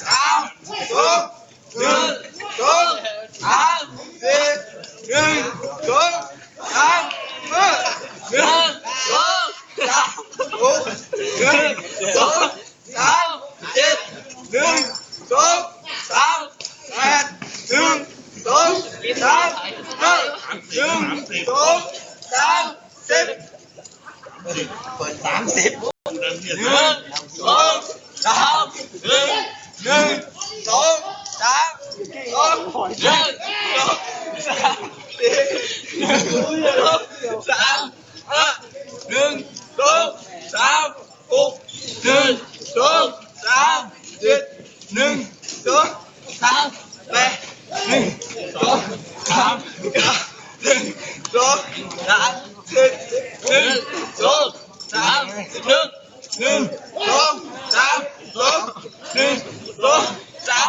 สามสองหนึ่งสองสามสี่หนึ่งสองสามหนึ่งสองสามหกหนึ่งสองสามเจ็ดหนึ่งสองสามแปดหนึ่งสองสามห้าหนึ่งสองสามสิบเปิด30หนึ่งสองสามหนึ่งสองสามสองหนึ่งสองสามสี่หนึ่งสองสามห้าหนึ่งสองสามหกหนึ่งสองสามเจ็ดหนึ่งสองสามแปดหนึ่งสองสามเก้าหนึ่งสองสามสิบหนึ่งสองสามหนึ่งสองสามสองหนึ่งสองสาม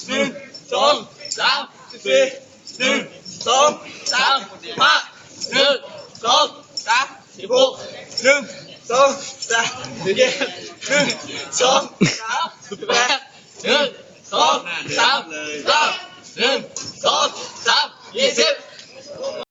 หนึ่งสองสามสี่หนึ่งสองสามห้าหนึ่งสองสามหกหนึ่งสองสามเจ็ดหนึ่งสองสามแปดหนึ่งสองสามเก้าหนึ่งสองสาม20